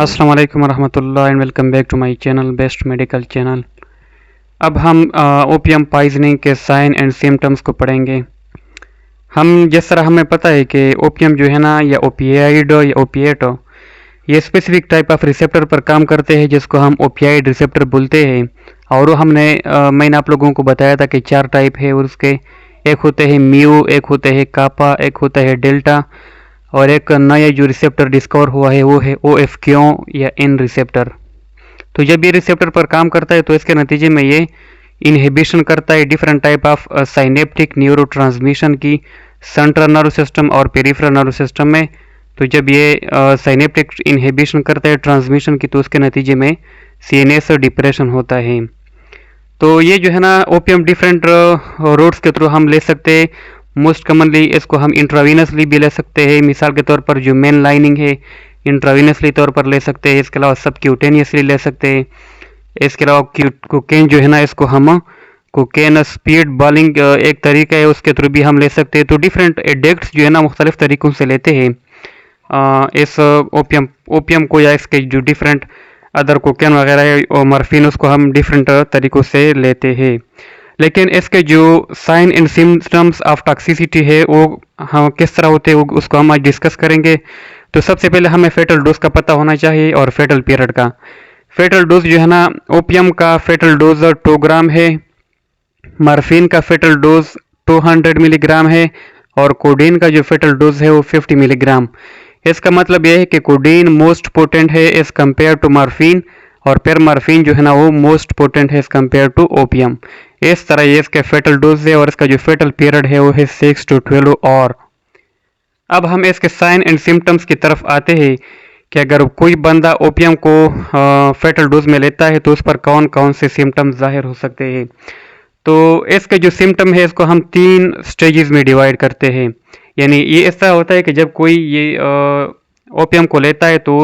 अस्सलाम वालेकुम रहमतुल्लाह and welcome back to my channel best medical channel. अब हम ओपियम पॉइजनिंग के साइन एंड सिम्टम्स को पढ़ेंगे। जिस तरह हमें पता है कि ओपियम जो है ना, या ओपियाइड या ओपिएट, ये स्पेसिफिक टाइप ऑफ रिसेप्टर पर काम करते हैं जिसको हम ओपियाइड रिसेप्टर बोलते हैं। और वो मैंने आप लोगों को बताया था कि 4 टाइप है, और उसके एक होते हैं म्यू, एक होते हैं कापा, एक होता है डेल्टा, और एक नया जो रिसेप्टर डिस्कवर हुआ है वो है ओ एफ क्यू या एन रिसेप्टर। तो जब ये रिसेप्टर पर काम करता है तो इसके नतीजे में ये इनहिबिशन करता है different type of synaptic neurotransmission की सेंट्रल नर्व सिस्टम और पेरिफेरल नर्व सिस्टम में। तो जब ये साइनेप्टिक इनहिबिशन करता है ट्रांसमिशन की, तो उसके नतीजे में सीएनएस डिप्रेशन होता है। तो ये जो है ना, ओपियम डिफरेंट रूट्स के थ्रू हम ले सकते हैं। मोस्ट कॉमनली इसको हम इंट्रावीनसली भी ले सकते हैं। मिसाल के तौर पर जो मेन लाइनिंग है इंट्रावीनसली तौर पर ले सकते हैं। इसके अलावा सबक्यूटेनियसली ले सकते हैं। इसके अलावा कोकेन जो है ना, इसको हम कोकेन स्पीड बॉलिंग एक तरीका है, उसके थ्रू भी हम ले सकते हैं। तो डिफरेंट एडिक्ट्स जो है ना मुख्तलिफ तरीक़ों से लेते हैं इस ओपियम को, या इसके जो डिफरेंट अदर कोकेन वगैरह है और मॉर्फिन, उसको हम डिफरेंट तरीक़ों से लेते हैं। लेकिन इसके जो sign and symptoms of toxicity है वो हम किस तरह होते हैं उसको हम आज डिस्कस करेंगे। तो सबसे पहले हमें फेटल डोज का पता होना चाहिए और फेटल पीरियड का। फेटल डोज जो है ना, ओपियम का फेटल डोज 2 ग्राम है, मॉर्फिन का फेटल डोज 200 मिलीग्राम है, और कोडीन का जो फेटल डोज है वो 50 मिलीग्राम। इसका मतलब यह है कि कोडीन मोस्ट पोटेंट है एज कम्पेयर टू मॉर्फिन, और फिर मॉर्फिन जो है ना वो मोस्ट पोटेंट है एज कम्पेयर टू ओपियम। इस तरह ये इसके फेटल डोज है, और इसका जो फेटल पीरियड है वो है 6 to 12 और। अब हम इसके साइन एंड सिम्टम्स की तरफ आते हैं कि अगर कोई बंदा ओपियम को फेटल डोज में लेता है तो उस पर कौन कौन से सिम्टम्स जाहिर हो सकते हैं। तो इसके जो सिम्टम है इसको हम 3 स्टेजेस में डिवाइड करते हैं। यानी ये ऐसा होता है कि जब कोई ये ओपियम को लेता है तो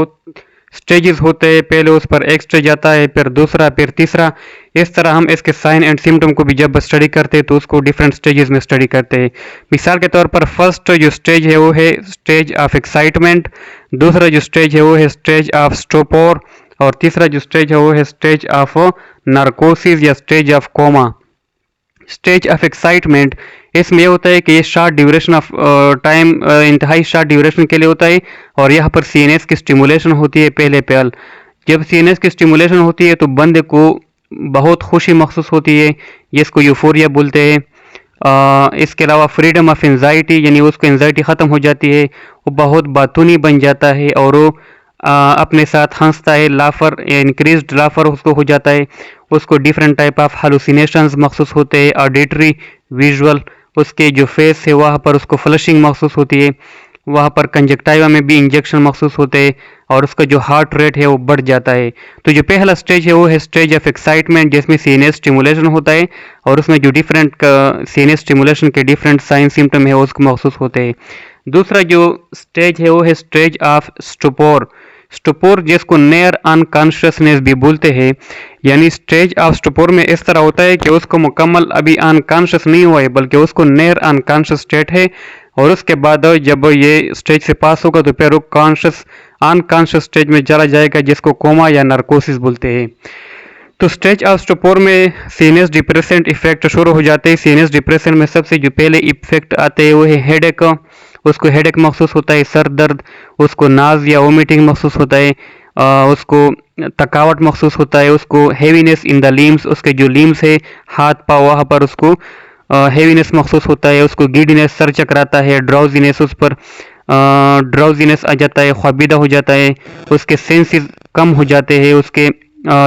स्टेजेस होते हैं। पहले उस पर एक स्टेज आता है, फिर दूसरा, फिर तीसरा। इस तरह हम इसके साइन एंड सिम्टम को भी जब स्टडी करते हैं तो उसको डिफरेंट स्टेजेस में स्टडी करते हैं। मिसाल के तौर पर फर्स्ट जो स्टेज है वो है स्टेज ऑफ एक्साइटमेंट, दूसरा जो स्टेज है वो है स्टेज ऑफ स्टोपोर, और तीसरा जो स्टेज है वो है स्टेज ऑफ नार्कोसिस या stage of coma. Stage of excitement, इसमें यह होता है कि ये शॉर्ट ड्यूरेशन ऑफ टाइम, इंतहाई शॉर्ट ड्यूरेशन के लिए होता है, और यहाँ पर सीएनएस की स्टिमुलेशन होती है पहले पहल। जब सीएनएस की स्टिमुलेशन होती है तो बंदे को बहुत खुशी महसूस होती है, जिसको यूफोरिया बोलते हैं। इसके अलावा फ्रीडम ऑफ एंजाइटी, यानी उसको एंजाइटी ख़त्म हो जाती है, वो बहुत बातूनी बन जाता है, और वो अपने साथ हंसता है, लाफर इंक्रीज्ड लाफर उसको हो जाता है। उसको डिफरेंट टाइप ऑफ हालुसिनेशंस महसूस होते हैं, ऑडिटरी, विजुअल। उसके जो फेस है वहाँ पर उसको फ्लशिंग महसूस होती है, वहाँ पर कंजक्टाइवा में भी इंजेक्शन महसूस होते हैं, और उसका जो हार्ट रेट है वो बढ़ जाता है। तो जो पहला स्टेज है वो है स्टेज ऑफ एक्साइटमेंट, जिसमें सीएनएस स्टिमुलेशन होता है, और उसमें जो डिफरेंट सीएनएस स्टिमुलेशन के डिफरेंट साइन सिम्टम है उसको महसूस होते हैं। दूसरा जो स्टेज है वो है स्टेज ऑफ स्टोपोर। स्टोपोर जिसको नेयर अनकॉन्शियसनेस भी बोलते हैं। यानी स्टेज ऑफ स्टोपोर में इस तरह होता है कि उसको मुकम्मल अभी अनकॉन्शियस नहीं हुआ है, बल्कि उसको नेयर अनकॉन्शियस स्टेट है, और उसके बाद जब ये स्टेज से पास होगा तो फिर वो अनकॉन्शियस स्टेज में चला जाएगा, जिसको कोमा या नार्कोसिस बोलते हैं। तो स्टेज ऑफ स्टोपोर में सीएनएस डिप्रेसेंट इफेक्ट शुरू हो जाते हैं। सीएनएस डिप्रेशन में सबसे जो पहले इफेक्ट आते हैं वो है हेडेक। उसको हेडेक महसूस होता है, सर दर्द, उसको नाज या वोमिटिंग महसूस होता है, उसको थकावट महसूस होता है, उसको हेवीनेस इन द लिम्स, उसके जो लिम्स है हाथ पाँव वहाँ पर उसको हेवीनेस महसूस होता है, उसको गिडीनेस, सर चकराता है, ड्राउजीनेस, उस पर ड्राउजीनेस आ जाता है, ख्वाबीदा हो जाता है, उसके सेंसेस कम हो जाते हैं, उसके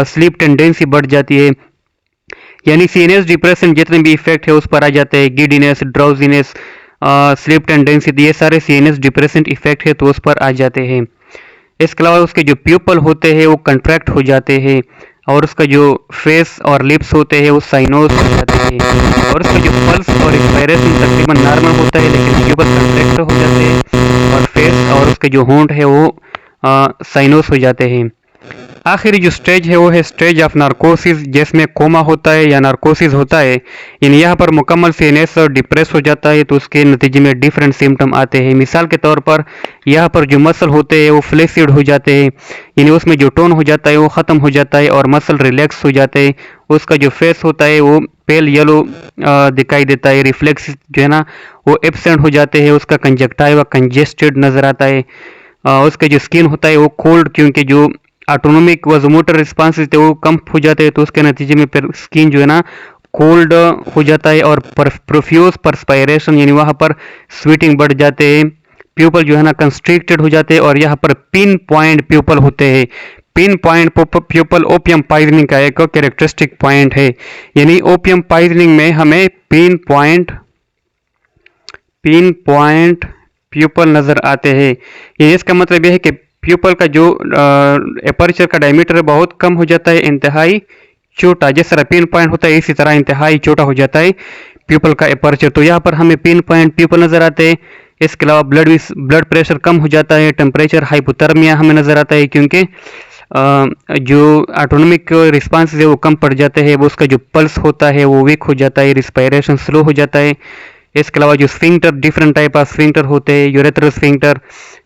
स्लीप टेंडेंसी बढ़ जाती है। यानी सीएनएस डिप्रेशन जितने भी इफेक्ट है उस पर आ जाते हैं, गिडीनेस, ड्राउजीनेस, स्लीप टेंडेंसी, ये सारे सीएनएस डिप्रेशन इफेक्ट है तो उस पर आ जाते हैं। इसके अलावा उसके जो प्यूपल होते हैं वो कंट्रैक्ट हो जाते हैं, और उसका जो फेस और लिप्स होते हैं वो साइनोस हो जाते हैं, और उसका जो पल्स और एक्सपायरेशन तकरीबन नॉर्मल होता है, लेकिन प्यूपल कंट्रैक्ट हो जाते हैं, और फेस और उसके जो होंठ है वो साइनोस हो जाते हैं। आखिरी जो स्टेज है वो है स्टेज ऑफ नार्कोसिस, जिसमें कोमा होता है या नार्कोसिस होता है। यानी यहाँ पर मुकम्मल सीनेस और डिप्रेस हो जाता है, तो उसके नतीजे में डिफरेंट सिम्टम आते हैं। मिसाल के तौर पर यहाँ पर जो मसल होते हैं वो फ्लेक्सिड हो जाते हैं, यानी उसमें जो टोन हो जाता है वो ख़त्म हो जाता है और मसल रिलैक्स हो जाते हैं। उसका जो फेस होता है वो पेल येलो दिखाई देता है, रिफ्लेक्स जो है ना वो एब्सेंट हो जाते हैं, उसका कंजक्टाइवा कंजेस्टेड नज़र आता है। उसका जो स्किन होता है वो कोल्ड, क्योंकि जो ऑटोनोमिक वजोमोटर रिस्पॉन्सेज थे वो कम हो जाते हैं, तो उसके नतीजे में फिर स्किन जो है ना कोल्ड हो जाता है और प्रोफ्यूज परस्पायरेशन, यानी वहाँ पर स्वेटिंग बढ़ जाते हैं। प्यूपल जो है ना कंस्ट्रिक्टेड हो जाते हैं और यहाँ पर पिन पॉइंट प्यूपल होते हैं। Pin point pupil opium poisoning का एक कैरेक्टरिस्टिक पॉइंट है, यानी ओपियम पॉइजनिंग में हमें पिन पॉइंट प्यूपल नज़र आते हैं। ये इसका मतलब यह है कि प्यूपल का जो एपर्चर का डायमीटर बहुत कम हो जाता है, इंतहाई छोटा। जिस तरह पिन पॉइंट होता है इसी तरह इंतहाई छोटा हो जाता है प्यूपल का एपर्चर। तो यहाँ पर हमें पिन पॉइंट प्यूपल नज़र आते हैं। इसके अलावा ब्लड प्रेशर कम हो जाता है, टेम्परेचर हाइपोथर्मिया हमें नज़र आता है, क्योंकि जो ऑटोनोमिक रिस्पांस है वो कम पड़ जाते हैं। वो उसका जो पल्स होता है वो वीक हो जाता है, रिस्पायरेशन स्लो हो जाता है। इसके अलावा जो sphincter, different type of sphincter होते हैं, यूरेथ्रल स्फिंक्टर,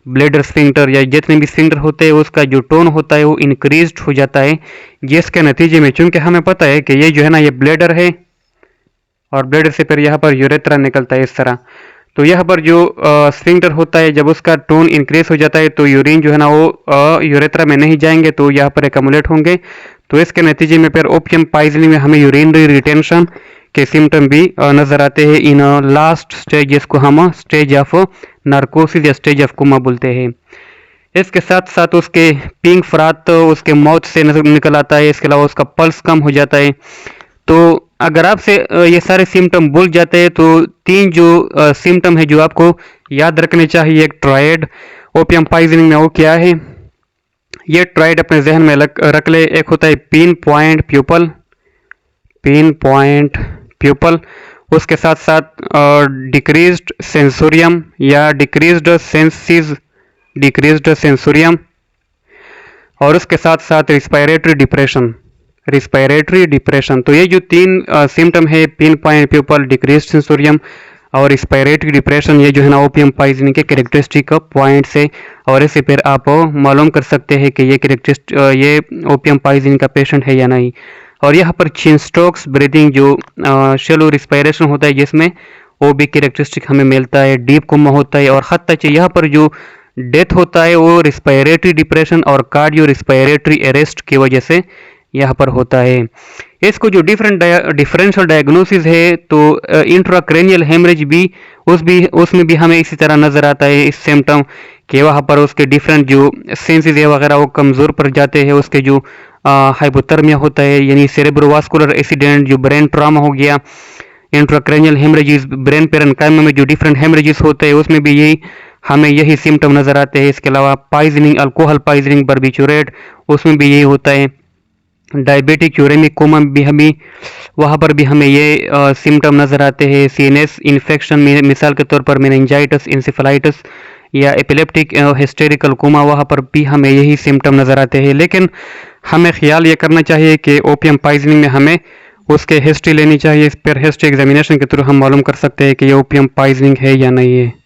ब्लैडर स्फिंक्टर या जितने भी स्फिंक्टर होते हैं उसका जो टोन होता है वो इंक्रीज्ड हो जाता है, जिसके नतीजे में चूंकि हमें पता है कि ये जो है ना ये ब्लैडर है और ब्लैडर से फिर यहाँ पर यूरेथ्रा निकलता है इस तरह। तो यहाँ पर जो स्फिंक्टर होता है जब उसका टोन इंक्रीज हो जाता है तो यूरिन जो है ना वो यूरेथ्रा में नहीं जाएंगे, तो यहाँ पर एकमुलेट होंगे। तो इसके नतीजे में फिर ओपियम पॉइजनिंग में हमें यूरिनरी रिटेंशन के सिम्टम भी नज़र आते हैं इन लास्ट स्टेज, जिसको हम स्टेज ऑफ नार्कोसिस या स्टेज ऑफ कोमा बोलते हैं। इसके साथ साथ उसके पिंक फ्रात उसके माउथ से निकल आता है। इसके अलावा उसका पल्स कम हो जाता है। तो अगर आपसे ये सारे सिम्टम भूल जाते हैं तो तीन जो सिम्टम है जो आपको याद रखने चाहिए एक ट्रायड ओपियम पॉइजनिंग में, वो क्या है ये ट्रायड अपने जहन में रख ले। एक होता है पिन पॉइंट प्यूपल, उसके साथ साथ डिक्रीज्ड सेंसोरियम या डिक्रीज्ड सेंसोरियम, और उसके साथ साथ रिस्पायरेटरी डिप्रेशन। तो ये जो तीन सिम्टम है pin point pupil, decreased sensorium और रिस्पायरेटरी डिप्रेशन, ये जो है ना ओपियम पॉइजनिंग के कैरेक्टरिस्टिक पॉइंट्स है। और इससे फिर आप मालूम कर सकते हैं कि ये ओपियम पॉइजनिंग का पेशेंट है या नहीं। और यहाँ पर चिन स्ट्रोक्स ब्रीदिंग जो शेलो रिस्पायरेशन होता है जिसमें वो भी कैरेक्टरिस्टिक हमें मिलता है, डीप कोमा होता है। और हद तक यहाँ पर जो डेथ होता है वो रिस्पायरेटरी डिप्रेशन और कार्डियो रिस्पायरेटरी अरेस्ट की वजह से यहाँ पर होता है। इसको जो डिफरेंशियल डायग्नोसिस है तो इंट्राक्रेनियल हेमरेज भी उसमें भी हमें इसी तरह नज़र आता है इस सिम्टम कि वहाँ पर उसके डिफरेंट जो सेंसेस है वगैरह वो कमज़ोर पड़ जाते हैं। उसके जो हाइपोथर्मिया होता है यानी सेरेब्रोवास्कुलर एक्सीडेंट, जो ब्रेन ट्रॉमा हो गया, इंट्राक्रेनियल हेमरेजेस, ब्रेन पेरेन्काइमा में जो डिफरेंट हेमरेजेस होते हैं उसमें भी हमें यही सिम्टम नज़र आते हैं। इसके अलावा पॉइजनिंग, अल्कोहल पॉइजनिंग, बर्बिचुरेट, उसमें भी यही होता है। डायबिटिक यूरेमिक कोमा भी हमें वहाँ पर भी हमें ये सिम्टम नज़र आते हैं। सीएनएस इन्फेक्शन में मिसाल के तौर पर मेनिंजाइटिस, इंसेफेलाइटिस या एपिलेप्टिक हिस्टेरिकल कोमा, वहाँ पर भी हमें यही सिम्टम नज़र आते हैं। लेकिन हमें ख्याल ये करना चाहिए कि ओपियम पॉइजनिंग में हमें उसके हिस्ट्री लेनी चाहिए। इस पर हिस्ट्री एग्जामिनेशन के थ्रू हम मालूम कर सकते हैं कि ये ओपियम पॉइजनिंग है या नहीं है।